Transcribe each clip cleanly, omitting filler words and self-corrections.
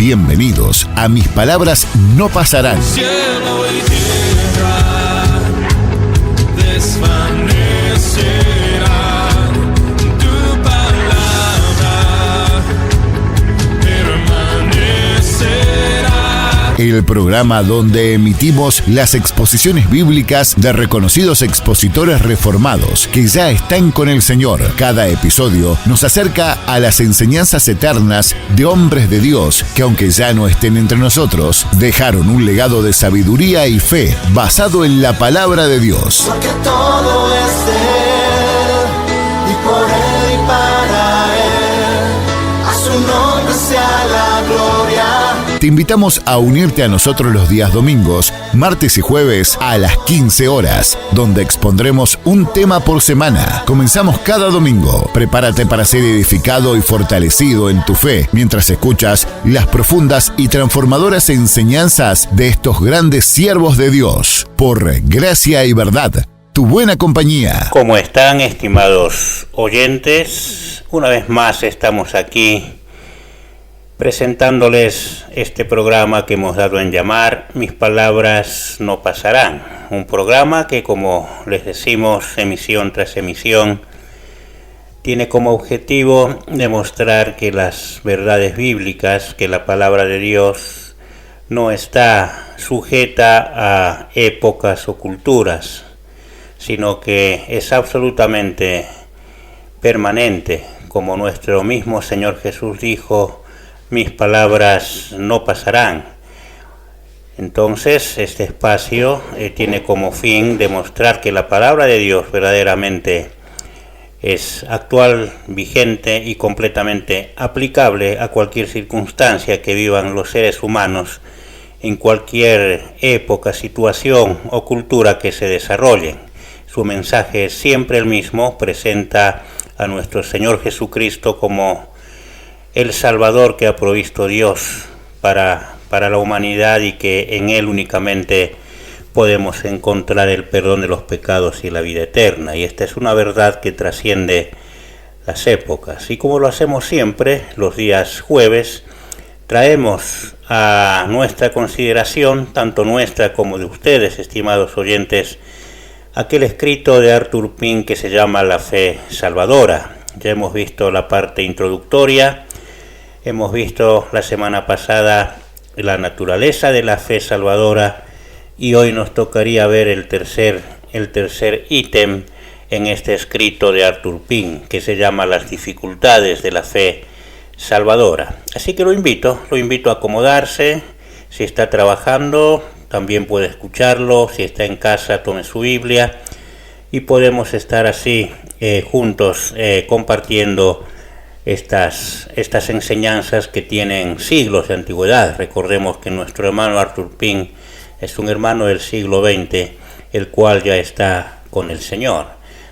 Bienvenidos a Mis Palabras No Pasarán. Cielo y tierra desvanecerán, tu palabra permanecerá. El programa donde emitimos las exposiciones bíblicas de reconocidos expositores reformados que ya están con el Señor. Cada episodio nos acerca a las enseñanzas eternas de hombres de Dios que, aunque ya no estén entre nosotros, dejaron un legado de sabiduría y fe basado en la palabra de Dios. Porque todo es de Él, y por Él y para Él, a su nombre sea la gloria. Te invitamos a unirte a nosotros los días domingos, martes y jueves a las 15 horas, donde expondremos un tema por semana. Comenzamos cada domingo. Prepárate para ser edificado y fortalecido en tu fe mientras escuchas las profundas y transformadoras enseñanzas de estos grandes siervos de Dios. Por gracia y verdad, tu buena compañía. ¿Cómo están, estimados oyentes? Una vez más estamos aquí presentándoles este programa que hemos dado en llamar Mis Palabras No Pasarán. Un programa que, como les decimos emisión tras emisión, tiene como objetivo demostrar que las verdades bíblicas, que la palabra de Dios no está sujeta a épocas o culturas, sino que es absolutamente permanente, como nuestro mismo Señor Jesús dijo: mis palabras no pasarán. Entonces, este espacio tiene como fin demostrar que la palabra de Dios verdaderamente es actual, vigente y completamente aplicable a cualquier circunstancia que vivan los seres humanos en cualquier época, situación o cultura que se desarrollen. Su mensaje es siempre el mismo, presenta a nuestro Señor Jesucristo como el Salvador que ha provisto Dios para la humanidad, y que en Él únicamente podemos encontrar el perdón de los pecados y la vida eterna. Y esta es una verdad que trasciende las épocas. Y como lo hacemos siempre, los días jueves, traemos a nuestra consideración, tanto nuestra como de ustedes, estimados oyentes, aquel escrito de Arthur Pink que se llama La Fe Salvadora. Ya hemos visto la parte introductoria. Hemos visto la semana pasada la naturaleza de la fe salvadora, y hoy nos tocaría ver el tercer ítem en este escrito de Arthur Pink, que se llama Las dificultades de la fe salvadora. Así que lo invito a acomodarse. Si está trabajando, también puede escucharlo. Si está en casa, tome su Biblia y podemos estar así juntos compartiendo estas enseñanzas que tienen siglos de antigüedad. Recordemos que nuestro hermano Arthur Pink es un hermano del siglo XX, el cual ya está con el Señor.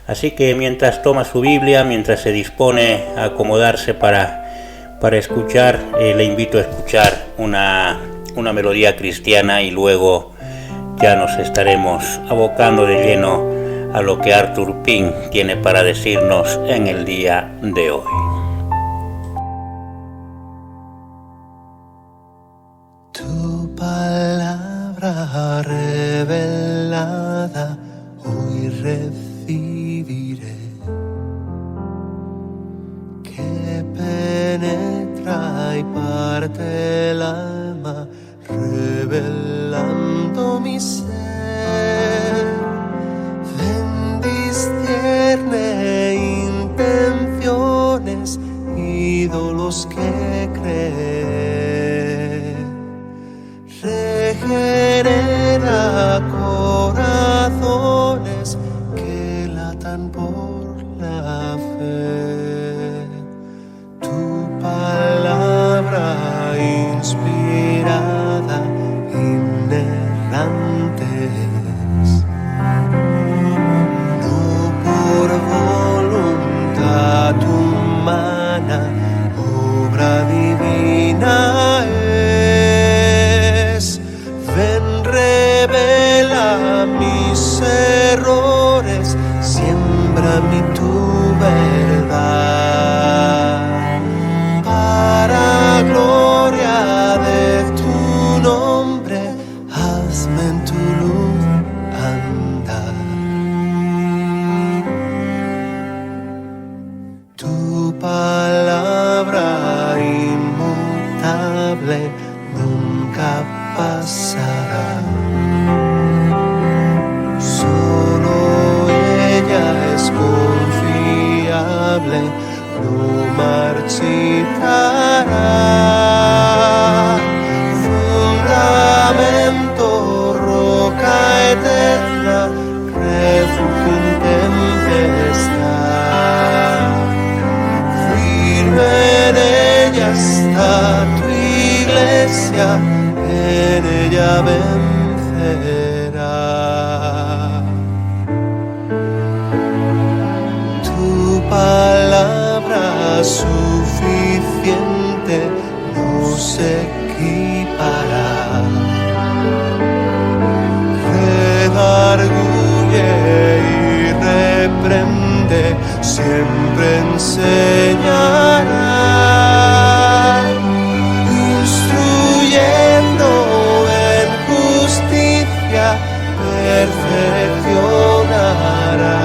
Así que mientras toma su Biblia, mientras se dispone a acomodarse para escuchar, le invito a escuchar una melodía cristiana, y luego ya nos estaremos abocando de lleno a lo que Arthur Pink tiene para decirnos en el día de hoy. Tu palabra revelada hoy recibiré, que penetra y parte el alma, revelando mi ser. Ven, discierne intenciones infalible no marchitará. Fundamento, roca eterna, refugio en tempestad. Firme en ella está tu iglesia, en ella vencerá. Tu palabra suficiente nos equipará. Redarguye y reprende, siempre enseñará. Instruyendo en justicia, perfeccionará.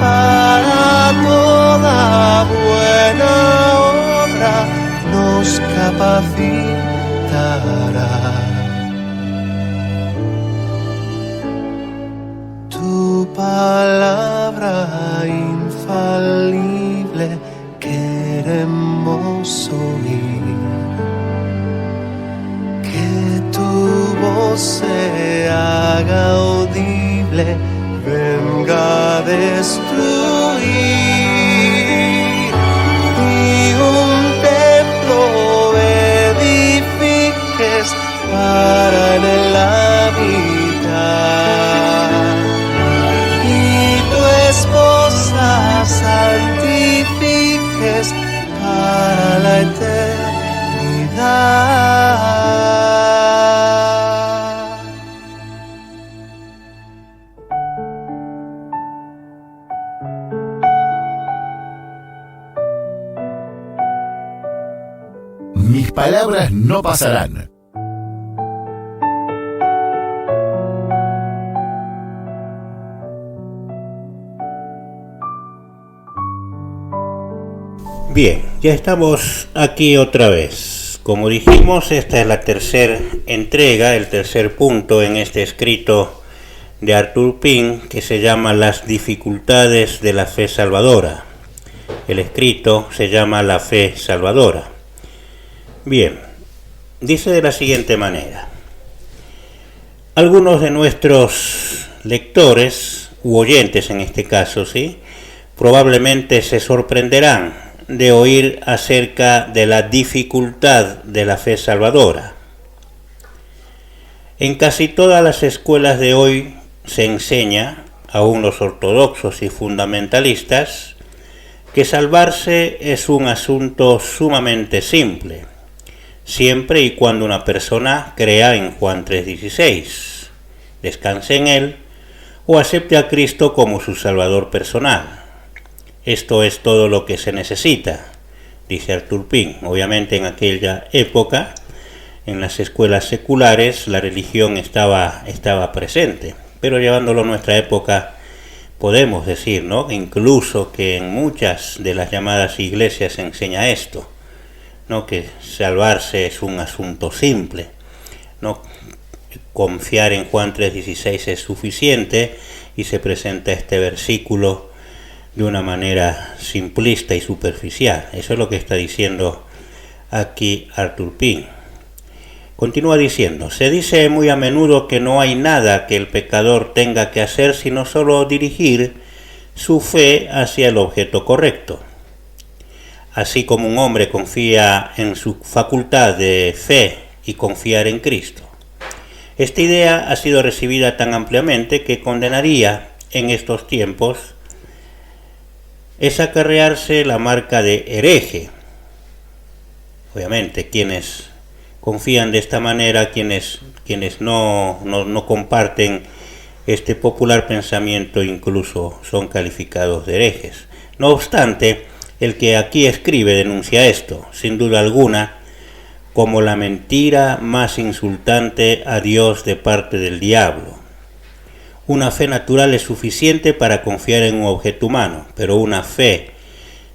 Para toda buena obra nos capacitará. Tu palabra infalible queremos oír. Que tu voz se haga audible, venga a destruir. Y un templo edifiques para en él habitar. Y tu esposa santifiques para la eternidad. Mis palabras no pasarán. Bien, ya estamos aquí otra vez. Como dijimos, esta es la tercera entrega, el tercer punto en este escrito de Arthur Pym que se llama Las dificultades de la fe salvadora. El escrito se llama La fe salvadora. Bien, dice de la siguiente manera: algunos de nuestros lectores, u oyentes en este caso, ¿sí?, probablemente se sorprenderán de oír acerca de la dificultad de la fe salvadora. En casi todas las escuelas de hoy se enseña, aún los ortodoxos y fundamentalistas, que salvarse es un asunto sumamente simple, siempre y cuando una persona crea en Juan 3:16, descanse en él o acepte a Cristo como su Salvador personal. Esto es todo lo que se necesita, dice Arthur Pym. Obviamente en aquella época, en las escuelas seculares, la religión estaba presente, pero llevándolo a nuestra época, podemos decir, ¿no?, incluso que en muchas de las llamadas iglesias se enseña esto, ¿no?, que salvarse es un asunto simple, ¿no?, confiar en Juan 3:16 es suficiente, y se presenta este versículo de una manera simplista y superficial. Eso es lo que está diciendo aquí Arthur Pym. Continúa diciendo: se dice muy a menudo que no hay nada que el pecador tenga que hacer sino solo dirigir su fe hacia el objeto correcto. Así como un hombre confía en su facultad de fe y confiar en Cristo. Esta idea ha sido recibida tan ampliamente que condenaría en estos tiempos es acarrearse la marca de hereje. Obviamente quienes confían de esta manera, quienes no comparten este popular pensamiento, incluso son calificados de herejes. No obstante, el que aquí escribe denuncia esto, sin duda alguna, como la mentira más insultante a Dios de parte del diablo. Una fe natural es suficiente para confiar en un objeto humano, pero una fe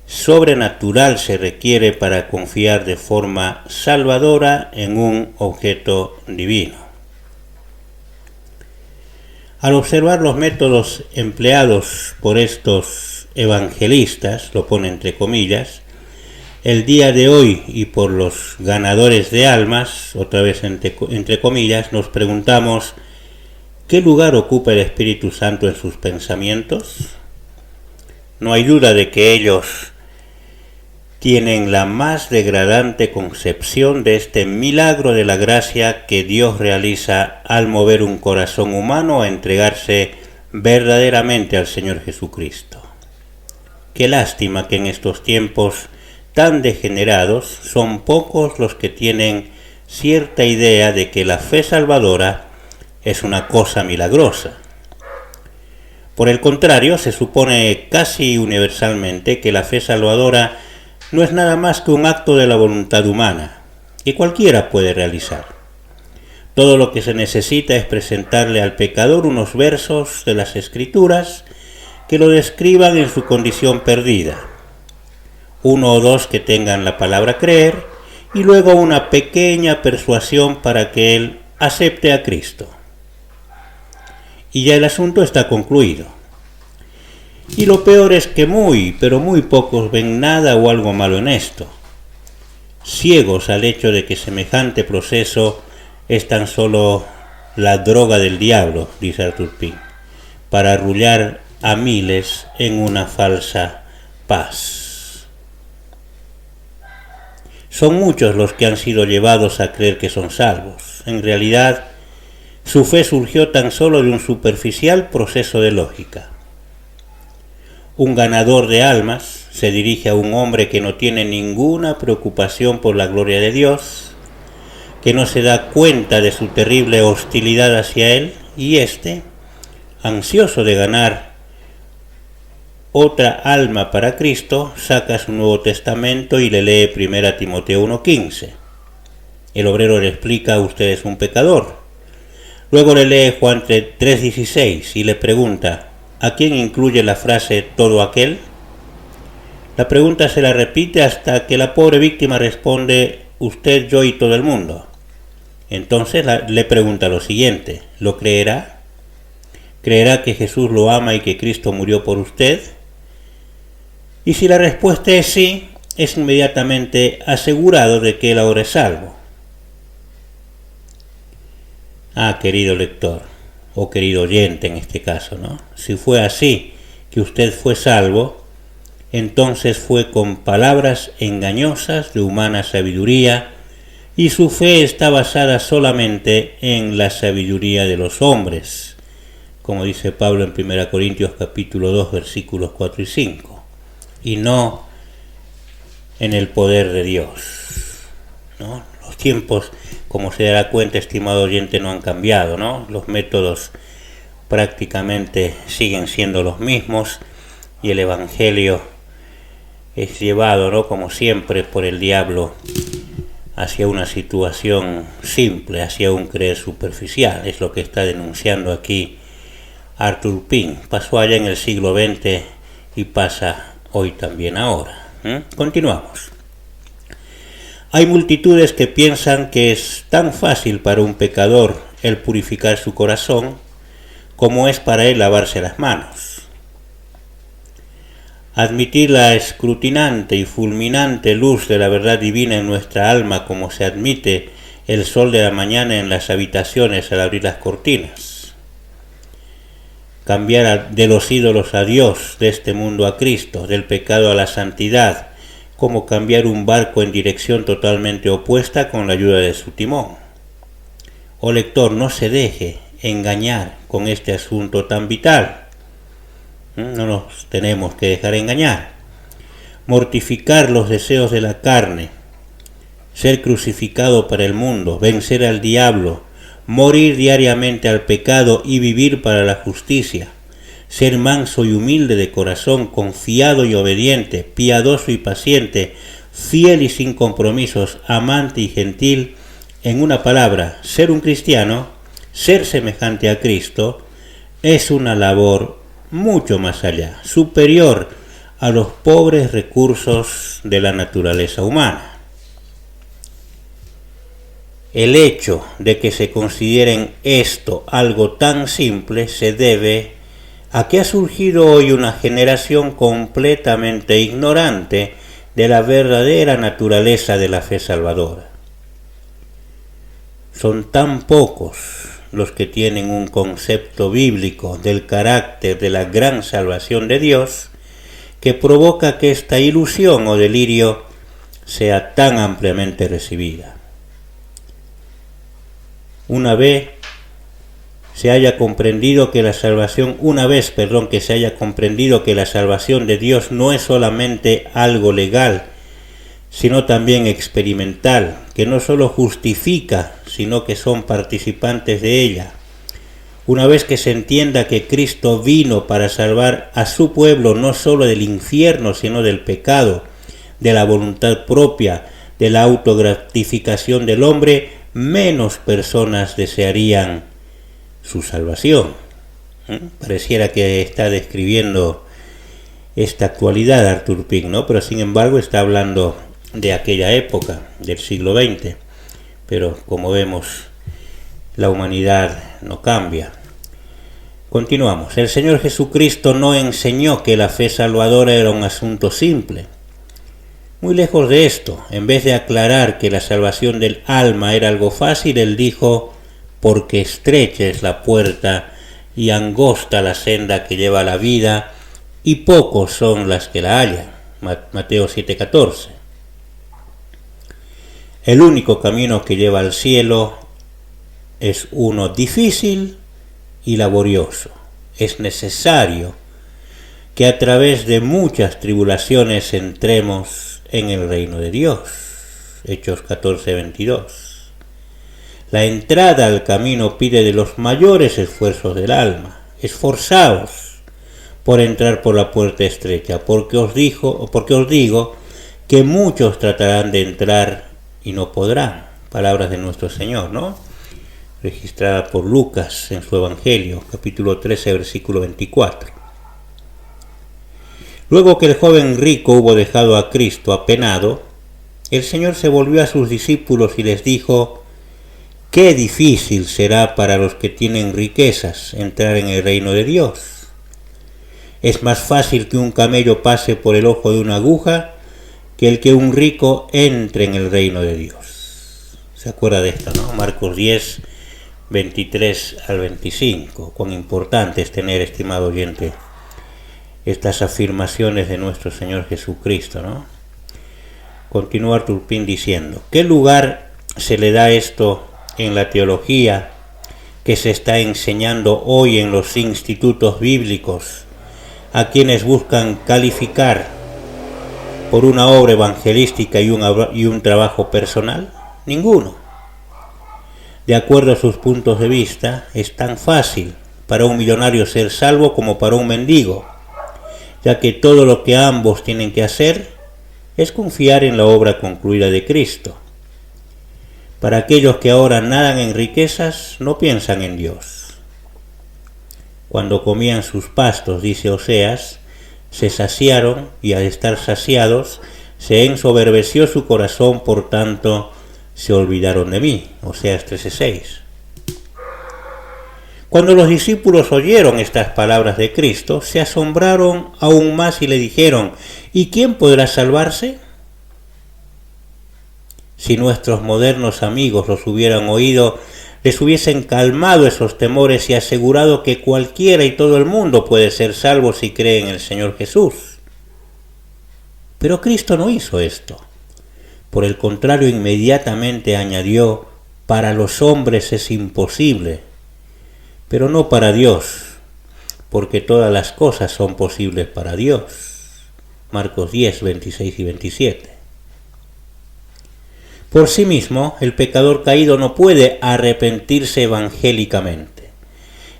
sobrenatural se requiere para confiar de forma salvadora en un objeto divino. Al observar los métodos empleados por estos evangelistas, lo pone entre comillas, el día de hoy y por los ganadores de almas, otra vez entre comillas, nos preguntamos, ¿qué lugar ocupa el Espíritu Santo en sus pensamientos? No hay duda de que ellos tienen la más degradante concepción de este milagro de la gracia que Dios realiza al mover un corazón humano a entregarse verdaderamente al Señor Jesucristo. Qué lástima que en estos tiempos tan degenerados son pocos los que tienen cierta idea de que la fe salvadora es una cosa milagrosa. Por el contrario, se supone casi universalmente que la fe salvadora no es nada más que un acto de la voluntad humana, que cualquiera puede realizar. Todo lo que se necesita es presentarle al pecador unos versos de las Escrituras que lo describan en su condición perdida, uno o dos que tengan la palabra creer, y luego una pequeña persuasión para que él acepte a Cristo. Y ya el asunto está concluido. Y lo peor es que muy pocos ven nada o algo malo en esto, ciegos al hecho de que semejante proceso es tan solo la droga del diablo, dice Arthur Pym, para arrullar a miles en una falsa paz. Son muchos los que han sido llevados a creer que son salvos. En realidad, su fe surgió tan solo de un superficial proceso de lógica. Un ganador de almas se dirige a un hombre que no tiene ninguna preocupación por la gloria de Dios, que no se da cuenta de su terrible hostilidad hacia él, y éste, ansioso de ganar otra alma para Cristo, saca su Nuevo Testamento y le lee 1 Timoteo 1:15. El obrero le explica: usted es un pecador. Luego le lee Juan 3:16 y le pregunta: ¿a quién incluye la frase todo aquel? La pregunta se la repite hasta que la pobre víctima responde: usted, yo y todo el mundo. Entonces le pregunta lo siguiente: ¿lo creerá? ¿Creerá que Jesús lo ama y que Cristo murió por usted? Y si la respuesta es sí, es inmediatamente asegurado de que él ahora es salvo. Ah, querido lector, o querido oyente en este caso, ¿no? Si fue así que usted fue salvo, entonces fue con palabras engañosas de humana sabiduría, y su fe está basada solamente en la sabiduría de los hombres, como dice Pablo en 1 Corintios capítulo 2 versículos 4 y 5. Y no en el poder de Dios, ¿no? Los tiempos, como se dará cuenta, estimado oyente, no han cambiado, ¿no? Los métodos prácticamente siguen siendo los mismos y el Evangelio es llevado, ¿no?, como siempre, por el diablo hacia una situación simple, hacia un creer superficial. Es lo que está denunciando aquí Arthur Pym. Pasó allá en el siglo XX y pasa hoy también ahora. Continuamos. Hay multitudes que piensan que es tan fácil para un pecador el purificar su corazón como es para él lavarse las manos. Admitir la escrutinante y fulminante luz de la verdad divina en nuestra alma como se admite el sol de la mañana en las habitaciones al abrir las cortinas. Cambiar de los ídolos a Dios, de este mundo a Cristo, del pecado a la santidad, como cambiar un barco en dirección totalmente opuesta con la ayuda de su timón. Oh lector, no se deje engañar con este asunto tan vital. No nos tenemos que dejar engañar. Mortificar los deseos de la carne, ser crucificado para el mundo, vencer al diablo, morir diariamente al pecado y vivir para la justicia, ser manso y humilde de corazón, confiado y obediente, piadoso y paciente, fiel y sin compromisos, amante y gentil, en una palabra, ser un cristiano, ser semejante a Cristo, es una labor mucho más allá, superior a los pobres recursos de la naturaleza humana. El hecho de que se consideren esto algo tan simple se debe a que ha surgido hoy una generación completamente ignorante de la verdadera naturaleza de la fe salvadora. Son tan pocos los que tienen un concepto bíblico del carácter de la gran salvación de Dios que provoca que esta ilusión o delirio sea tan ampliamente recibida. Una vez que se haya comprendido que la salvación de Dios no es solamente algo legal, sino también experimental, que no solo justifica, sino que son participantes de ella. Una vez que se entienda que Cristo vino para salvar a su pueblo no solo del infierno, sino del pecado, de la voluntad propia, de la autogratificación del hombre, menos personas desearían su salvación. Pareciera que está describiendo esta actualidad Arthur Pink, ¿no? Pero sin embargo está hablando de aquella época, del siglo XX. Pero como vemos, la humanidad no cambia. Continuamos. El Señor Jesucristo no enseñó que la fe salvadora era un asunto simple. Muy lejos de esto, en vez de aclarar que la salvación del alma era algo fácil, Él dijo: porque estrecha es la puerta y angosta la senda que lleva a la vida, y pocos son las que la hallan. Mateo 7:14. El único camino que lleva al cielo es uno difícil y laborioso. Es necesario que a través de muchas tribulaciones entremos en el reino de Dios. Hechos 14:22. La entrada al camino pide de los mayores esfuerzos del alma. Esforzaos por entrar por la puerta estrecha, porque os digo que muchos tratarán de entrar y no podrán. Palabras de nuestro Señor, ¿no? Registrada por Lucas en su Evangelio, capítulo 13, versículo 24. Luego que el joven rico hubo dejado a Cristo apenado, el Señor se volvió a sus discípulos y les dijo: qué difícil será para los que tienen riquezas entrar en el reino de Dios. Es más fácil que un camello pase por el ojo de una aguja que el que un rico entre en el reino de Dios. ¿Se acuerda de esto, no? Marcos 10, 23 al 25. Cuán importante es tener, estimado oyente, estas afirmaciones de nuestro Señor Jesucristo, ¿no? Continúa Turpin diciendo: ¿qué lugar se le da esto en la teología que se está enseñando hoy en los institutos bíblicos a quienes buscan calificar por una obra evangelística y un trabajo personal? Ninguno. De acuerdo a sus puntos de vista, es tan fácil para un millonario ser salvo como para un mendigo, ya que todo lo que ambos tienen que hacer es confiar en la obra concluida de Cristo. Para aquellos que ahora nadan en riquezas, no piensan en Dios. Cuando comían sus pastos, dice Oseas, se saciaron, y al estar saciados, se ensoberbeció su corazón, por tanto, se olvidaron de mí. Oseas 13:6. Cuando los discípulos oyeron estas palabras de Cristo, se asombraron aún más y le dijeron: ¿y quién podrá salvarse? Si nuestros modernos amigos los hubieran oído, les hubiesen calmado esos temores y asegurado que cualquiera y todo el mundo puede ser salvo si cree en el Señor Jesús. Pero Cristo no hizo esto. Por el contrario, inmediatamente añadió: para los hombres es imposible, pero no para Dios, porque todas las cosas son posibles para Dios. Marcos 10, 26 y 27. Por sí mismo, el pecador caído no puede arrepentirse evangélicamente,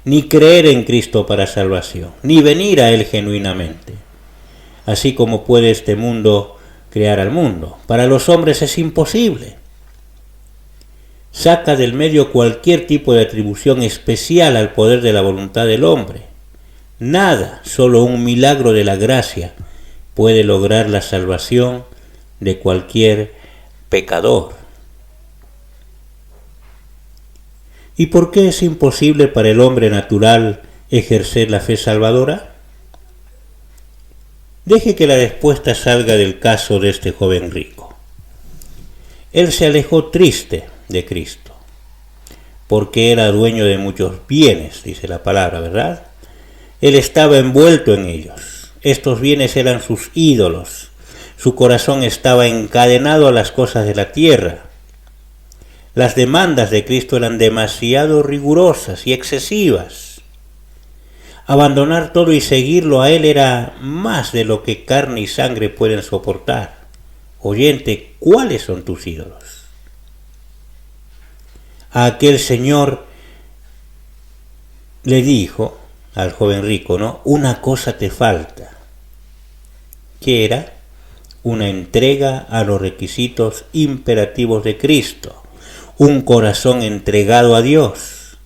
ni creer en Cristo para salvación, ni venir a Él genuinamente. Así como puede este mundo crear al mundo, para los hombres es imposible. Saca del medio cualquier tipo de atribución especial al poder de la voluntad del hombre. Nada, solo un milagro de la gracia puede lograr la salvación de cualquier pecador. ¿Y por qué es imposible para el hombre natural ejercer la fe salvadora? Deje que la respuesta salga del caso de este joven rico. Él se alejó triste de Cristo, porque era dueño de muchos bienes, dice la palabra, ¿verdad? Él estaba envuelto en ellos. Estos bienes eran sus ídolos. Su corazón estaba encadenado a las cosas de la tierra. Las demandas de Cristo eran demasiado rigurosas y excesivas. Abandonar todo y seguirlo a Él era más de lo que carne y sangre pueden soportar. Oyente, ¿cuáles son tus ídolos? A aquel señor le dijo al joven rico, ¿no? Una cosa te falta. ¿Qué era? Una entrega a los requisitos imperativos de Cristo. Un corazón entregado a Dios.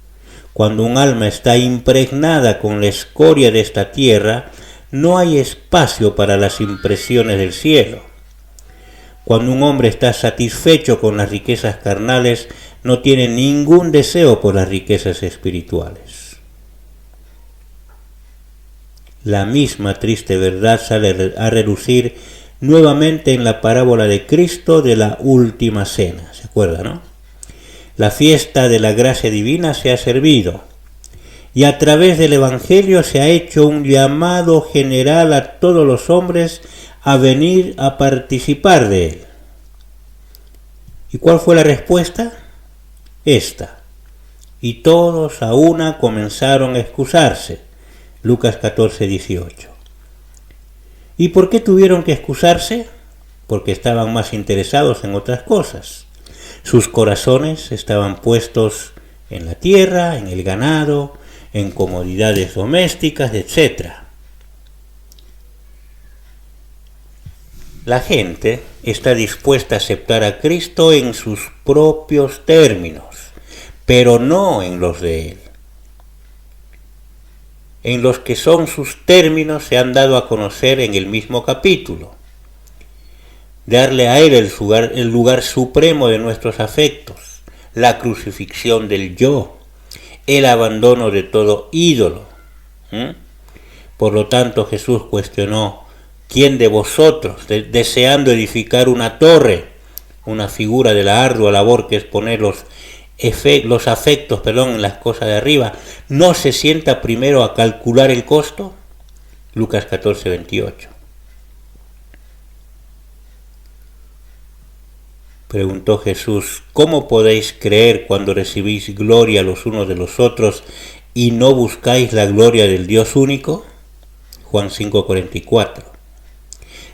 Cuando un alma está impregnada con la escoria de esta tierra, no hay espacio para las impresiones del cielo. Cuando un hombre está satisfecho con las riquezas carnales, no tiene ningún deseo por las riquezas espirituales. La misma triste verdad sale a relucir nuevamente en la parábola de Cristo de la última cena. ¿Se acuerda, no? La fiesta de la gracia divina se ha servido y a través del Evangelio se ha hecho un llamado general a todos los hombres a venir a participar de él. ¿Y cuál fue la respuesta? Esta. Y todos a una comenzaron a excusarse. Lucas 14, 18. ¿Y por qué tuvieron que excusarse? Porque estaban más interesados en otras cosas. Sus corazones estaban puestos en la tierra, en el ganado, en comodidades domésticas, etc. La gente está dispuesta a aceptar a Cristo en sus propios términos, pero no en los de Él. En los que son sus términos se han dado a conocer en el mismo capítulo. Darle a Él el lugar supremo de nuestros afectos, la crucifixión del yo, el abandono de todo ídolo. Por lo tanto, Jesús cuestionó: ¿quién de vosotros, deseando edificar una torre, una figura de la ardua labor que es poner los afectos en las cosas de arriba, no se sienta primero a calcular el costo? Lucas 14, 28. Preguntó Jesús: ¿cómo podéis creer cuando recibís gloria los unos de los otros y no buscáis la gloria del Dios único? Juan 5:44.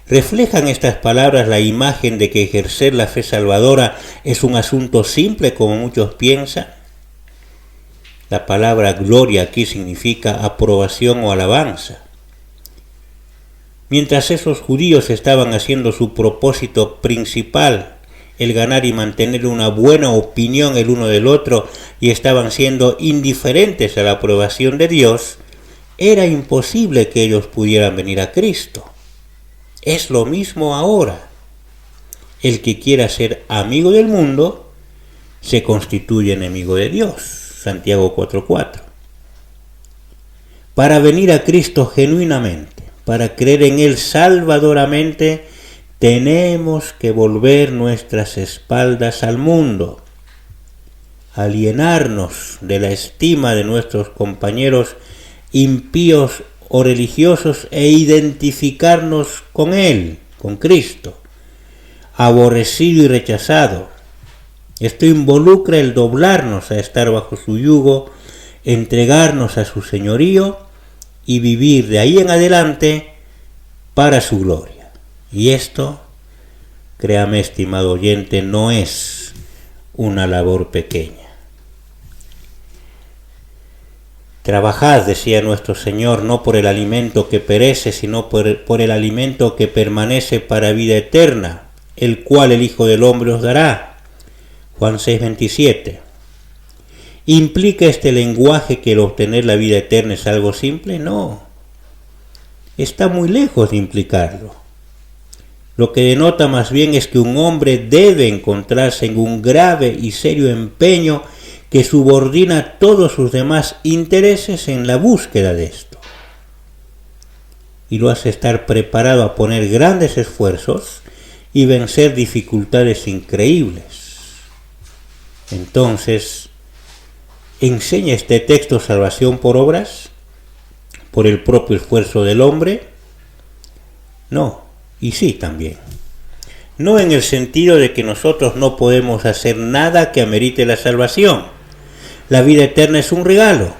¿Reflejan estas palabras la imagen de que ejercer la fe salvadora es un asunto simple como muchos piensan? La palabra gloria aquí significa aprobación o alabanza. Mientras esos judíos estaban haciendo su propósito principal, el ganar y mantener una buena opinión el uno del otro, y estaban siendo indiferentes a la aprobación de Dios, era imposible que ellos pudieran venir a Cristo. Es lo mismo ahora. El que quiera ser amigo del mundo se constituye enemigo de Dios. Santiago 4:4. Para venir a Cristo genuinamente, para creer en Él salvadoramente, tenemos que volver nuestras espaldas al mundo, alienarnos de la estima de nuestros compañeros impíos o religiosos e identificarnos con Él, con Cristo, aborrecido y rechazado. Esto involucra el doblarnos a estar bajo su yugo, entregarnos a su señorío y vivir de ahí en adelante para su gloria. Y esto, créame, estimado oyente, no es una labor pequeña. Trabajad, decía nuestro Señor, no por el alimento que perece, sino por el alimento que permanece para vida eterna, el cual el Hijo del Hombre os dará. Juan 6:27. ¿Implica este lenguaje que el obtener la vida eterna es algo simple? No. Está muy lejos de implicarlo. Lo que denota más bien es que un hombre debe encontrarse en un grave y serio empeño que subordina todos sus demás intereses en la búsqueda de esto. Y lo hace estar preparado a poner grandes esfuerzos y vencer dificultades increíbles. Entonces, ¿enseña este texto salvación por obras? ¿Por el propio esfuerzo del hombre? No, y sí también. No en el sentido de que nosotros no podemos hacer nada que amerite la salvación. La vida eterna es un regalo.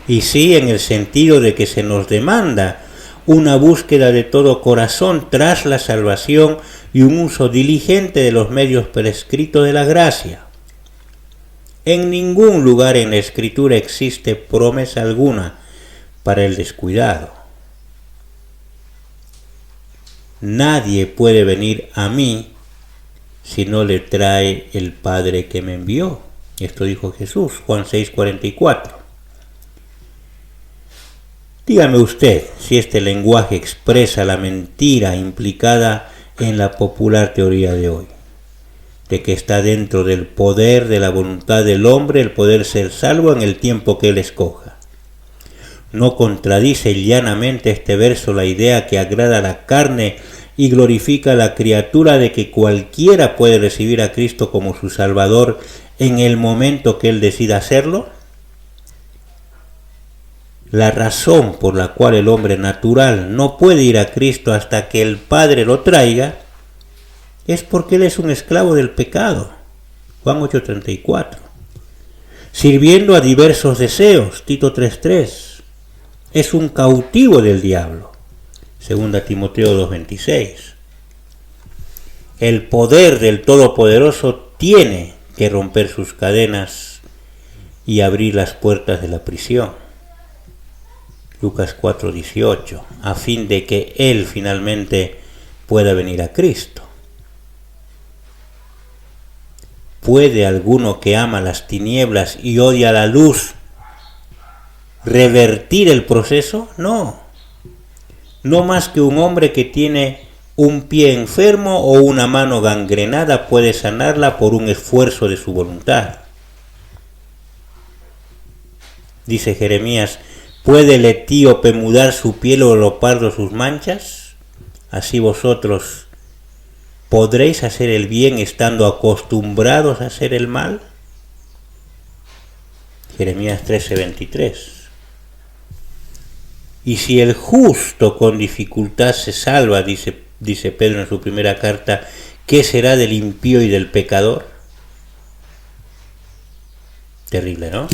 Y sí en el sentido de que se nos demanda una búsqueda de todo corazón tras la salvación y un uso diligente de los medios prescritos de la gracia. En ningún lugar en la Escritura existe promesa alguna para el descuidado. Nadie puede venir a mí si no le trae el Padre que me envió. Esto dijo Jesús, Juan 6:44. Dígame usted si este lenguaje expresa la mentira implicada en la popular teoría de hoy, de que está dentro del poder de la voluntad del hombre el poder ser salvo en el tiempo que él escoja. ¿No contradice llanamente este verso la idea que agrada a la carne y glorifica a la criatura de que cualquiera puede recibir a Cristo como su Salvador en el momento que él decida hacerlo? La razón por la cual el hombre natural no puede ir a Cristo hasta que el Padre lo traiga es porque él es un esclavo del pecado. Juan 8:34. Sirviendo a diversos deseos. Tito 3:3. Es un cautivo del diablo. 2 Timoteo 2:26. El poder del Todopoderoso tiene que romper sus cadenas y abrir las puertas de la prisión. Lucas 4:18, a fin de que él finalmente pueda venir a Cristo. ¿Puede alguno que ama las tinieblas y odia la luz revertir el proceso? No. No más que un hombre que tiene un pie enfermo o una mano gangrenada puede sanarla por un esfuerzo de su voluntad. Dice Jeremías, ¿puede el etíope mudar su piel o el leopardo sus manchas? Así vosotros ¿podréis hacer el bien estando acostumbrados a hacer el mal? Jeremías 13:23. Y si el justo con dificultad se salva, dice Pedro en su primera carta, ¿qué será del impío y del pecador? Terrible, ¿no?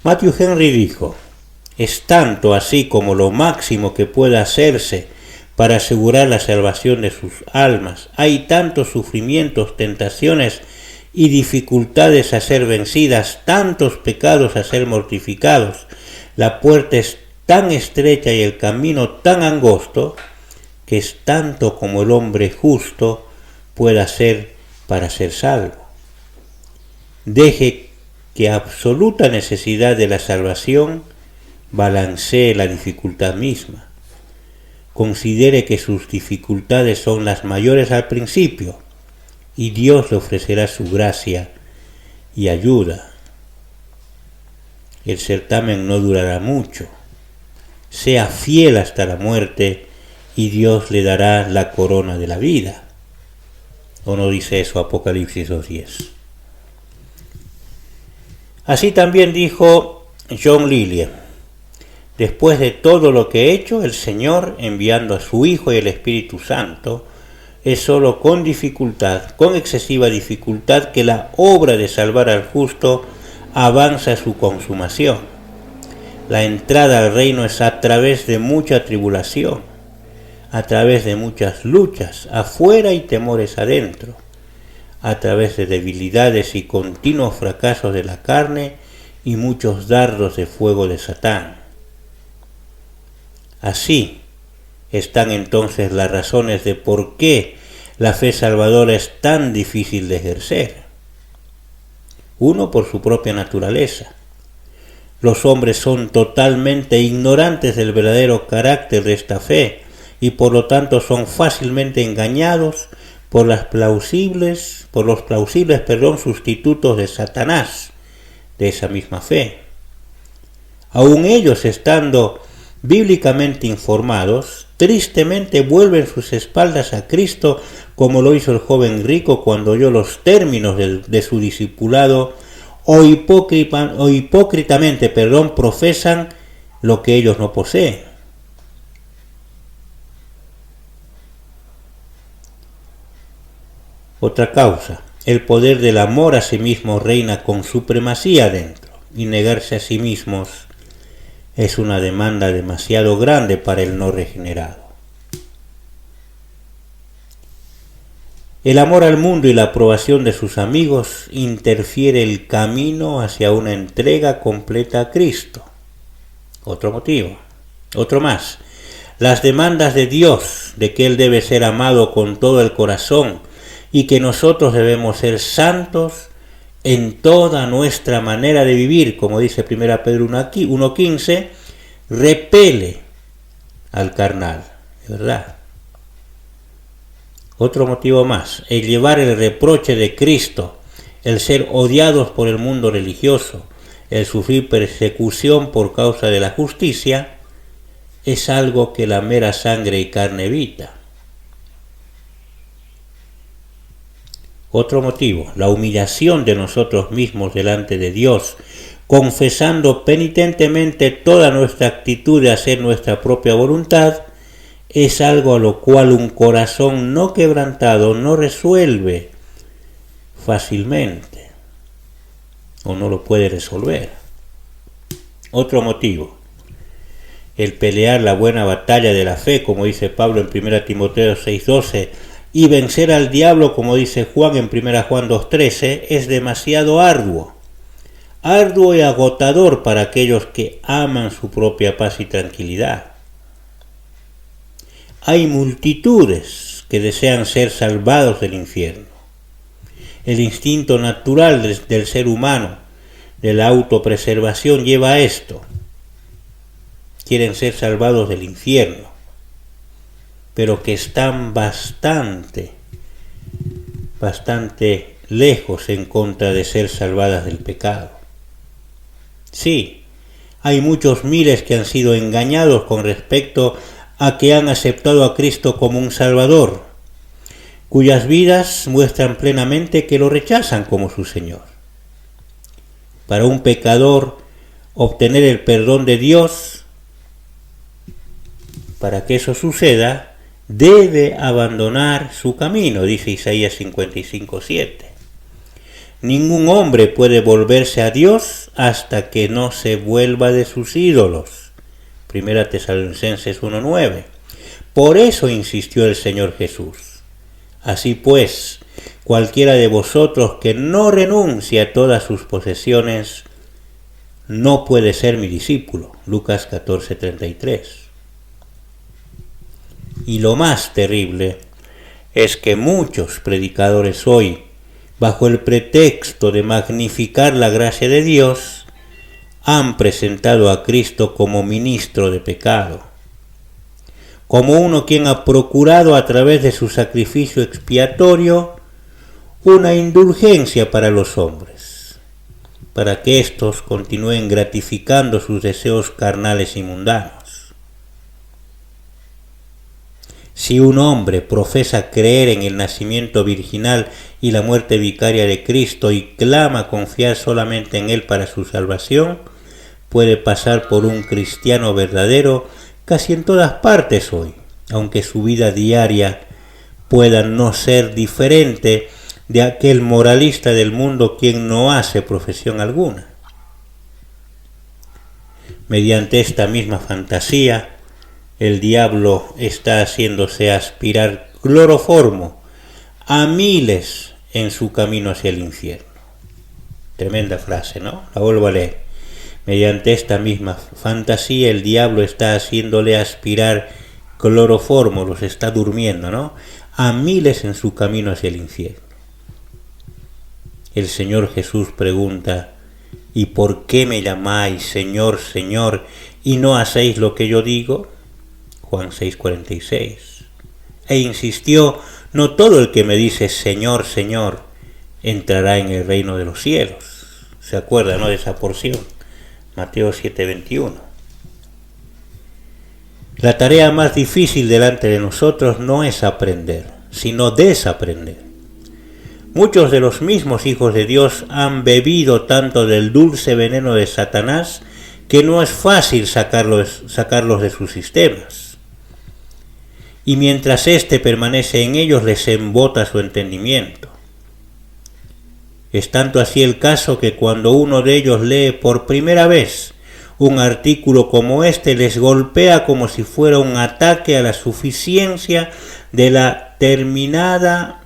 Matthew Henry dijo, es tanto así como lo máximo que pueda hacerse para asegurar la salvación de sus almas. Hay tantos sufrimientos, tentaciones y dificultades a ser vencidas, tantos pecados a ser mortificados. La puerta es tan estrecha y el camino tan angosto que es tanto como el hombre justo pueda hacer para ser salvo. Deje que absoluta necesidad de la salvación balancee la dificultad misma. Considere que sus dificultades son las mayores al principio y Dios le ofrecerá su gracia y ayuda. El certamen no durará mucho. Sea fiel hasta la muerte y Dios le dará la corona de la vida. ¿O no dice eso Apocalipsis 2:10? Así también dijo John Lillian, después de todo lo que he hecho, el Señor, enviando a su Hijo y el Espíritu Santo, es solo con dificultad, con excesiva dificultad, que la obra de salvar al justo avanza a su consumación. La entrada al reino es a través de mucha tribulación, a través de muchas luchas afuera y temores adentro, a través de debilidades y continuos fracasos de la carne y muchos dardos de fuego de Satán. Así están entonces las razones de por qué la fe salvadora es tan difícil de ejercer. Uno, por su propia naturaleza. Los hombres son totalmente ignorantes del verdadero carácter de esta fe y por lo tanto son fácilmente engañados por los plausibles, sustitutos de Satanás de esa misma fe. Aun ellos, estando bíblicamente informados, tristemente vuelven sus espaldas a Cristo, como lo hizo el joven rico cuando oyó los términos de su discipulado, o hipócritamente profesan lo que ellos no poseen. Otra causa, el poder del amor a sí mismo reina con supremacía dentro, y negarse a sí mismos es una demanda demasiado grande para el no regenerado. El amor al mundo y la aprobación de sus amigos interfiere el camino hacia una entrega completa a Cristo. Otro motivo, otro más. Las demandas de Dios de que Él debe ser amado con todo el corazón y que nosotros debemos ser santos en toda nuestra manera de vivir, como dice 1 Pedro 1:15, repele al carnal, ¿verdad? Otro motivo más, el llevar el reproche de Cristo, el ser odiados por el mundo religioso, el sufrir persecución por causa de la justicia, es algo que la mera sangre y carne evita. Otro motivo, la humillación de nosotros mismos delante de Dios, confesando penitentemente toda nuestra actitud de hacer nuestra propia voluntad, es algo a lo cual un corazón no quebrantado no resuelve fácilmente o no lo puede resolver. Otro motivo, el pelear la buena batalla de la fe, como dice Pablo en 1 Timoteo 6:12, y vencer al diablo, como dice Juan en 1 Juan 2:13, es demasiado arduo y agotador para aquellos que aman su propia paz y tranquilidad. Hay multitudes que desean ser salvados del infierno. El instinto natural del ser humano, de la autopreservación, lleva a esto. Quieren ser salvados del infierno, pero que están bastante lejos en contra de ser salvadas del pecado. Sí, hay muchos miles que han sido engañados con respecto a que han aceptado a Cristo como un Salvador, cuyas vidas muestran plenamente que lo rechazan como su Señor. Para un pecador, obtener el perdón de Dios, para que eso suceda, debe abandonar su camino, dice Isaías 55:7. Ningún hombre puede volverse a Dios hasta que no se vuelva de sus ídolos. 1 Tesalonicenses 1:9. Por eso insistió el Señor Jesús. Así pues, cualquiera de vosotros que no renuncie a todas sus posesiones no puede ser mi discípulo. Lucas 14:33. Y lo más terrible es que muchos predicadores hoy, bajo el pretexto de magnificar la gracia de Dios, han presentado a Cristo como ministro de pecado, como uno quien ha procurado a través de su sacrificio expiatorio una indulgencia para los hombres, para que éstos continúen gratificando sus deseos carnales y mundanos. Si un hombre profesa creer en el nacimiento virginal y la muerte vicaria de Cristo y clama confiar solamente en Él para su salvación, puede pasar por un cristiano verdadero casi en todas partes hoy, aunque su vida diaria pueda no ser diferente de aquel moralista del mundo quien no hace profesión alguna. Mediante esta misma fantasía, el diablo está haciéndose aspirar cloroformo a miles en su camino hacia el infierno. Tremenda frase, ¿no? La vuelvo a leer. Mediante esta misma fantasía, el diablo está haciéndole aspirar cloroformo, los está durmiendo, ¿no? A miles en su camino hacia el infierno. El Señor Jesús pregunta: ¿y por qué me llamáis Señor, Señor, y no hacéis lo que yo digo? Juan 6:46. E insistió: No todo el que me dice Señor, Señor, entrará en el reino de los cielos. ¿Se acuerdan, no, de esa porción? Mateo 7:21. La tarea más difícil delante de nosotros no es aprender, sino desaprender. Muchos de los mismos hijos de Dios han bebido tanto del dulce veneno de Satanás que no es fácil sacarlos de sus sistemas. Y mientras éste permanece en ellos, les embota su entendimiento. Es tanto así el caso que cuando uno de ellos lee por primera vez un artículo como este, les golpea como si fuera un ataque a la suficiencia de la terminada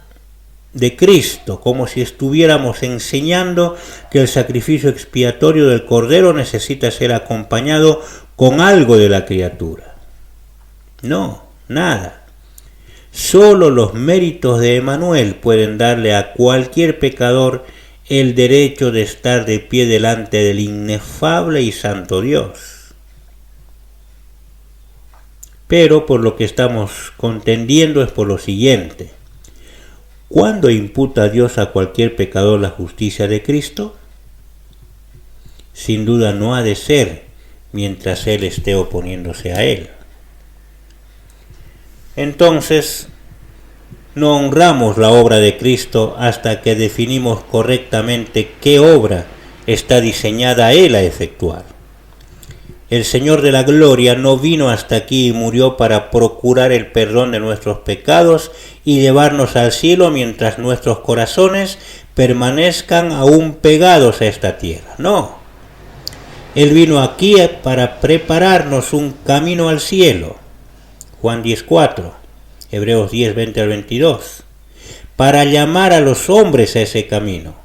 de Cristo, como si estuviéramos enseñando que el sacrificio expiatorio del Cordero necesita ser acompañado con algo de la criatura. No, nada. Solo los méritos de Emmanuel pueden darle a cualquier pecador el derecho de estar de pie delante del inefable y santo Dios. Pero por lo que estamos contendiendo es por lo siguiente: ¿cuándo imputa Dios a cualquier pecador la justicia de Cristo? Sin duda no ha de ser mientras Él esté oponiéndose a Él. Entonces, no honramos la obra de Cristo hasta que definimos correctamente qué obra está diseñada Él a efectuar. El Señor de la Gloria no vino hasta aquí y murió para procurar el perdón de nuestros pecados y llevarnos al cielo mientras nuestros corazones permanezcan aún pegados a esta tierra. No. Él vino aquí para prepararnos un camino al cielo. Juan 10:4, Hebreos 10:20 al 22. Para llamar a los hombres a ese camino,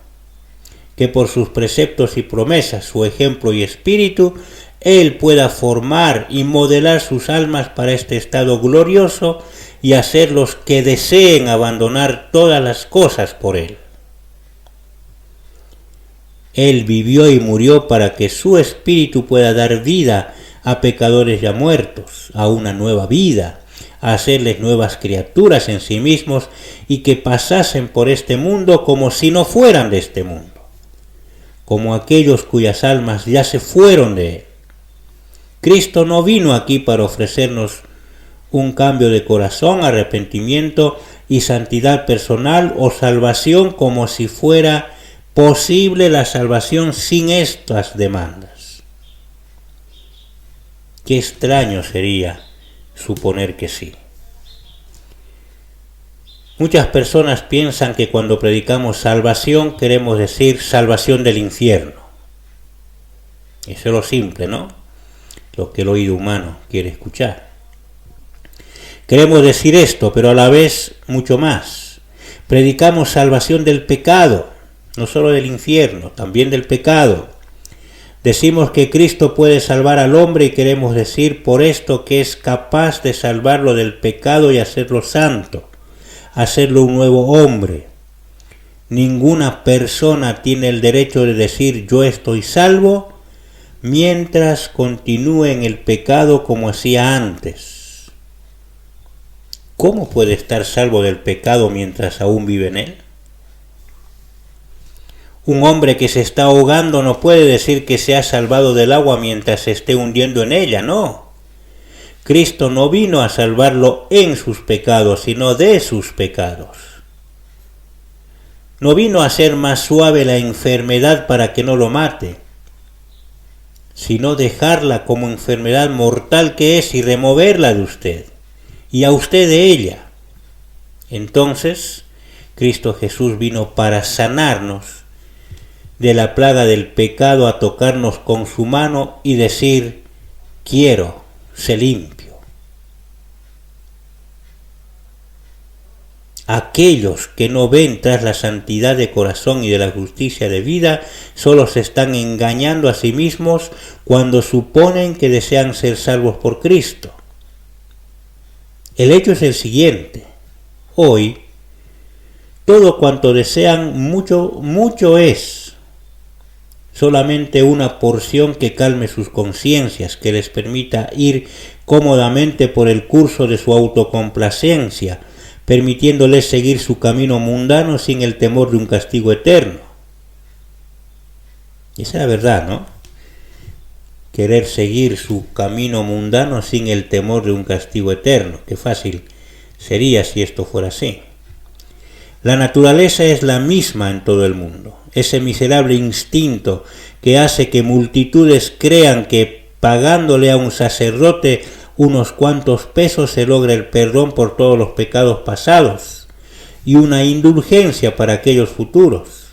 que por sus preceptos y promesas, su ejemplo y espíritu, Él pueda formar y modelar sus almas para este estado glorioso y hacerlos que deseen abandonar todas las cosas por Él. Él vivió y murió para que su espíritu pueda dar vida a pecadores ya muertos, a una nueva vida, a hacerles nuevas criaturas en sí mismos y que pasasen por este mundo como si no fueran de este mundo, como aquellos cuyas almas ya se fueron de Él. Cristo no vino aquí para ofrecernos un cambio de corazón, arrepentimiento y santidad personal o salvación como si fuera posible la salvación sin estas demandas. Qué extraño sería suponer que sí. Muchas personas piensan que cuando predicamos salvación queremos decir salvación del infierno. Eso es lo simple, ¿no? Lo que el oído humano quiere escuchar. Queremos decir esto, pero a la vez mucho más. Predicamos salvación del pecado, no solo del infierno, también del pecado. Decimos que Cristo puede salvar al hombre y queremos decir por esto que es capaz de salvarlo del pecado y hacerlo santo, hacerlo un nuevo hombre. Ninguna persona tiene el derecho de decir yo estoy salvo mientras continúe en el pecado como hacía antes. ¿Cómo puede estar salvo del pecado mientras aún vive en él? Un hombre que se está ahogando no puede decir que se ha salvado del agua mientras se esté hundiendo en ella, no. Cristo no vino a salvarlo en sus pecados, sino de sus pecados. No vino a hacer más suave la enfermedad para que no lo mate, sino dejarla como enfermedad mortal que es y removerla de usted, y a usted de ella. Entonces, Cristo Jesús vino para sanarnos de la plaga del pecado, a tocarnos con su mano y decir, quiero, sé limpio. Aquellos que no ven tras la santidad de corazón y de la justicia de vida, solo se están engañando a sí mismos cuando suponen que desean ser salvos por Cristo. El hecho es el siguiente: hoy, todo cuanto desean mucho es solamente una porción que calme sus conciencias, que les permita ir cómodamente por el curso de su autocomplacencia, permitiéndoles seguir su camino mundano sin el temor de un castigo eterno. Esa es la verdad, ¿no? Querer seguir su camino mundano sin el temor de un castigo eterno. Qué fácil sería si esto fuera así. La naturaleza es la misma en todo el mundo. Ese miserable instinto que hace que multitudes crean que pagándole a un sacerdote unos cuantos pesos se logra el perdón por todos los pecados pasados y una indulgencia para aquellos futuros.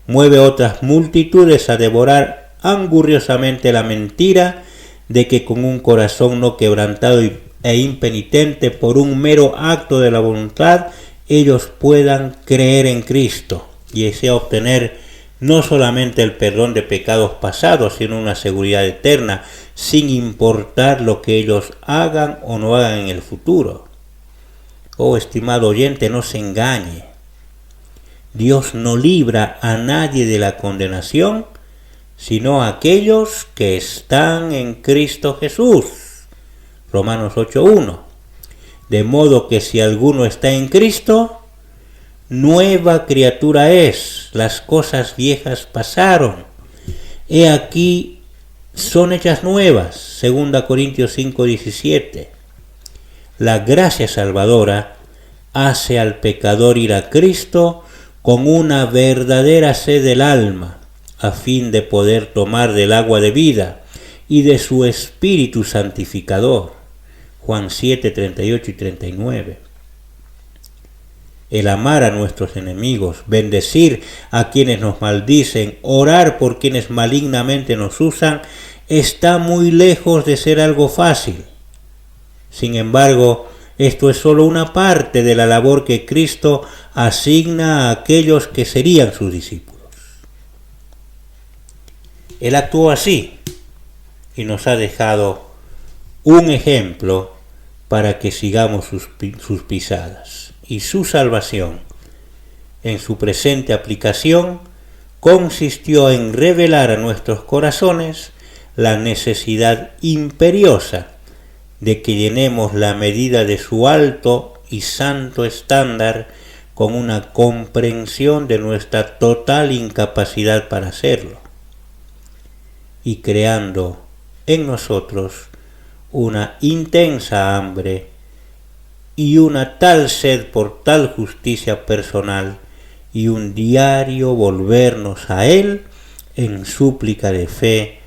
Mueve otras multitudes a devorar angurriosamente la mentira de que con un corazón no quebrantado e impenitente por un mero acto de la voluntad ellos puedan creer en Cristo y así obtener no solamente el perdón de pecados pasados, sino una seguridad eterna, sin importar lo que ellos hagan o no hagan en el futuro. Oh, estimado oyente, no se engañe. Dios no libra a nadie de la condenación, sino a aquellos que están en Cristo Jesús. Romanos 8:1. De modo que si alguno está en Cristo, nueva criatura es, las cosas viejas pasaron, he aquí son hechas nuevas. 2 Corintios 5:17. La gracia salvadora hace al pecador ir a Cristo con una verdadera sed del alma, a fin de poder tomar del agua de vida y de su espíritu santificador. Juan 7, 38 y 39. El amar a nuestros enemigos, bendecir a quienes nos maldicen, orar por quienes malignamente nos usan, está muy lejos de ser algo fácil. Sin embargo, esto es solo una parte de la labor que Cristo asigna a aquellos que serían sus discípulos. Él actuó así y nos ha dejado un ejemplo para que sigamos sus pisadas. Y su salvación, en su presente aplicación, consistió en revelar a nuestros corazones la necesidad imperiosa de que llenemos la medida de su alto y santo estándar con una comprensión de nuestra total incapacidad para hacerlo, y creando en nosotros una intensa hambre y una tal sed por tal justicia personal y un diario volvernos a Él en súplica de fe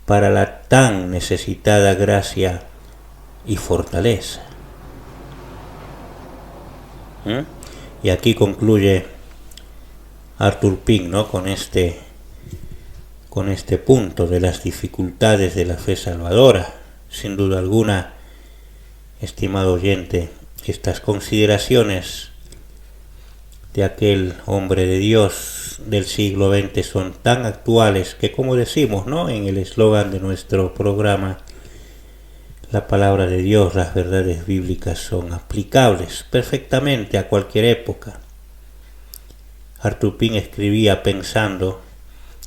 para la tan necesitada gracia y fortaleza. Y aquí concluye Arthur Pink, ¿no? con este punto de las dificultades de la fe salvadora. Sin duda alguna, estimado oyente, estas consideraciones de aquel hombre de Dios del siglo XX son tan actuales que, como decimos, ¿no? en el eslogan de nuestro programa, la palabra de Dios, las verdades bíblicas son aplicables perfectamente a cualquier época. Arthur Pink escribía pensando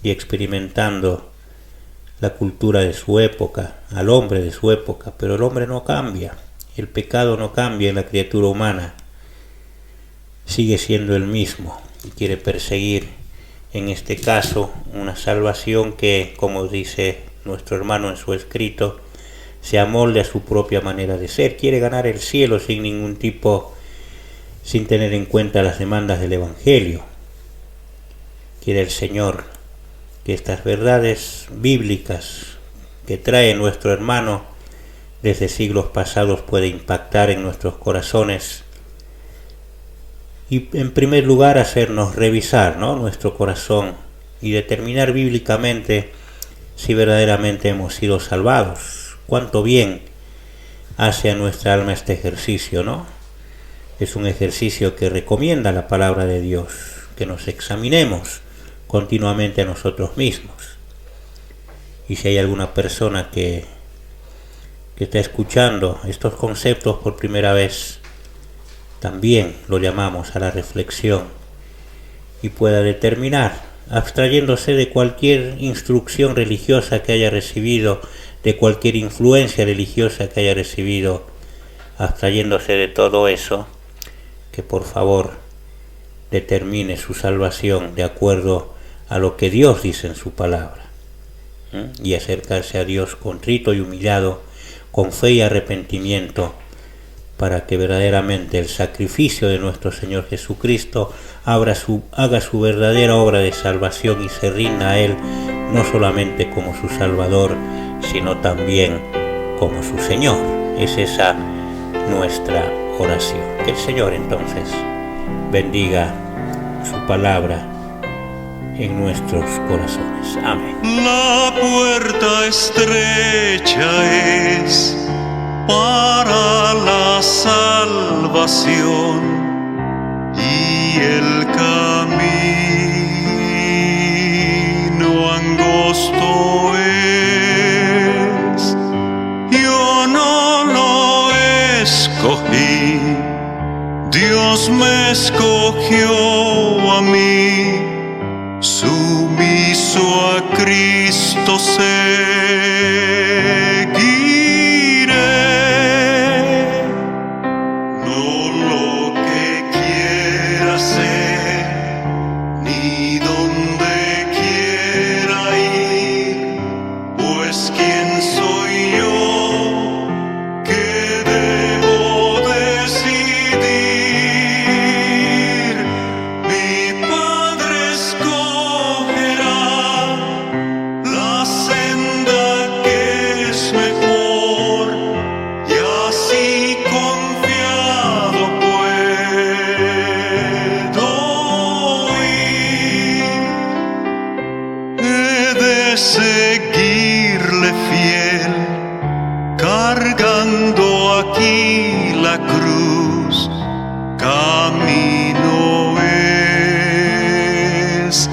y experimentando la cultura de su época, al hombre de su época, pero el hombre no cambia, el pecado no cambia en la criatura humana, sigue siendo el mismo y quiere perseguir, en este caso, una salvación que, como dice nuestro hermano en su escrito, se amolde a su propia manera de ser, quiere ganar el cielo sin tener en cuenta las demandas del Evangelio. Quiere el Señor que estas verdades bíblicas que trae nuestro hermano desde siglos pasados pueda impactar en nuestros corazones y, en primer lugar, hacernos revisar, ¿no? nuestro corazón y determinar bíblicamente si verdaderamente hemos sido salvados. Cuánto bien hace a nuestra alma este ejercicio, ¿no? Es un ejercicio que recomienda la palabra de Dios, que nos examinemos continuamente a nosotros mismos. Y si hay alguna persona que está escuchando estos conceptos por primera vez, también lo llamamos a la reflexión y pueda determinar, abstrayéndose de cualquier instrucción religiosa que haya recibido, de cualquier influencia religiosa que haya recibido, abstrayéndose de todo eso, que por favor determine su salvación de acuerdo a lo que Dios dice en su palabra, y acercarse a Dios contrito y humillado, con fe y arrepentimiento, para que verdaderamente el sacrificio de nuestro Señor Jesucristo haga su verdadera obra de salvación y se rinda a Él no solamente como su Salvador, sino también como su Señor. Es esa nuestra oración. Que el Señor entonces bendiga su palabra en nuestros corazones. Amén. La puerta estrecha es para la salvación y el camino angosto es. Yo no lo escogí, Dios me escogió a mí, sumiso a Cristo seguiré. No lo que quiera hacer, ni donde quiera ir, pues quién soy yo que debo decidir. Mi Padre escogerá la senda que es mejor, y así confiado puedo ir. He de seguirle fiel, cargando aquí la cruz. Camino es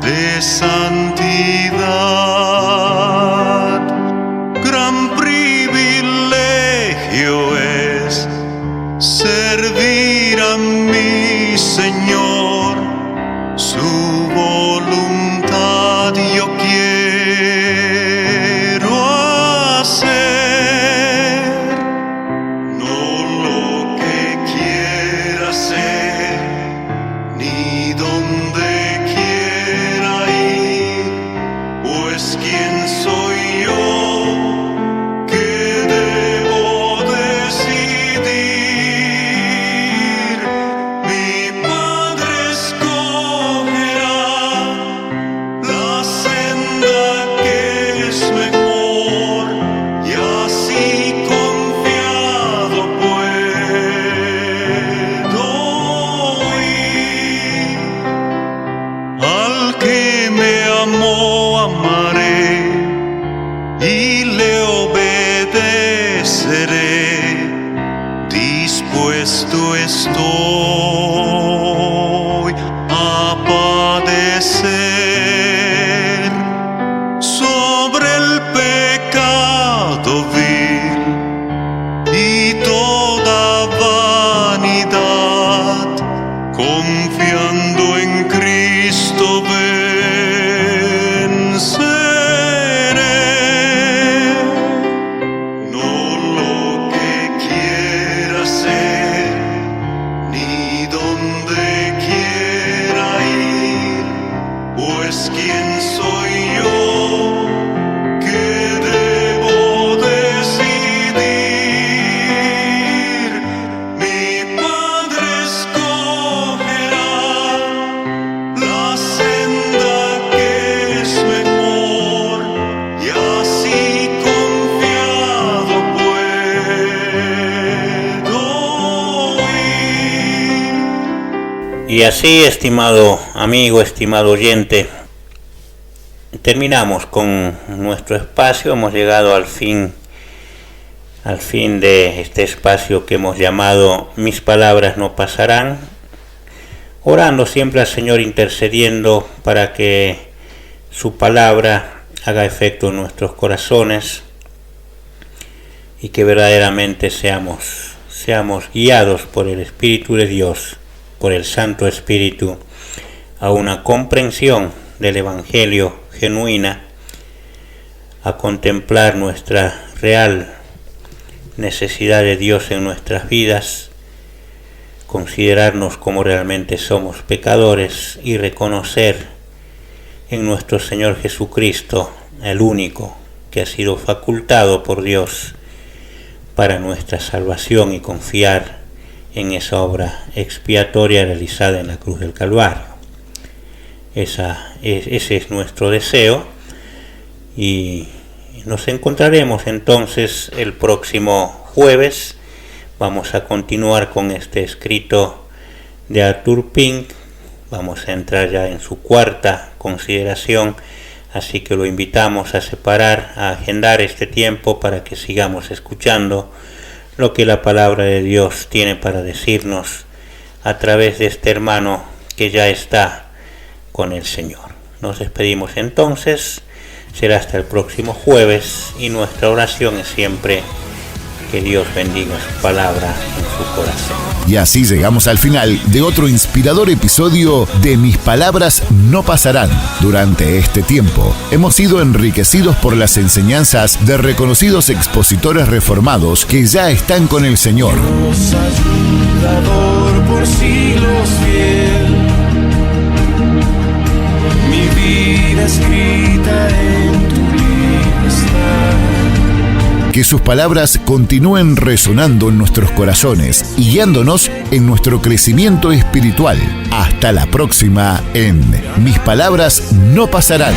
de santidad, gran privilegio es servir a mi Señor, su voluntad yo quiero hacer. No lo que quiera hacer, ni donde quiera ir, pues quién soy yo que debo decidir. Mi Padre escogerá la senda que es mejor, y así confiado puedo ir. Al que me amó amaré y le obedeceré, dispuesto estoy a padecer sobre el pecado vil y toda vanidad, confiando en Cristo venceré. No lo que quiera hacer, ni donde quiera ir, pues quién soy yo que debo decidir. Mi Padre escogerá la senda que es mejor, y así confiado puedo ir. Y así, estimado amigo, estimado oyente, terminamos con nuestro espacio. Hemos llegado al fin de este espacio que hemos llamado Mis palabras no pasarán, orando siempre al Señor, intercediendo para que su palabra haga efecto en nuestros corazones y que verdaderamente seamos guiados por el Espíritu de Dios, por el Santo Espíritu, a una comprensión del Evangelio genuina, a contemplar nuestra real necesidad de Dios en nuestras vidas, considerarnos como realmente somos pecadores y reconocer en nuestro Señor Jesucristo, el único que ha sido facultado por Dios para nuestra salvación, y confiar en esa obra expiatoria realizada en la cruz del Calvario. Ese es nuestro deseo, y nos encontraremos entonces el próximo jueves. Vamos a continuar con este escrito de Arthur Pink. Vamos a entrar ya en su cuarta consideración, así que lo invitamos a separar, a agendar este tiempo para que sigamos escuchando lo que la palabra de Dios tiene para decirnos a través de este hermano que ya está con el Señor. Nos despedimos entonces, será hasta el próximo jueves, y nuestra oración es siempre que Dios bendiga su palabra en su corazón. Y así llegamos al final de otro inspirador episodio de Mis Palabras No Pasarán. Durante este tiempo hemos sido enriquecidos por las enseñanzas de reconocidos expositores reformados que ya están con el Señor. Dios ayudador por siglos fiel, mi vida escrita en tu libro está. Que sus palabras continúen resonando en nuestros corazones y guiándonos en nuestro crecimiento espiritual. Hasta la próxima en Mis Palabras No Pasarán.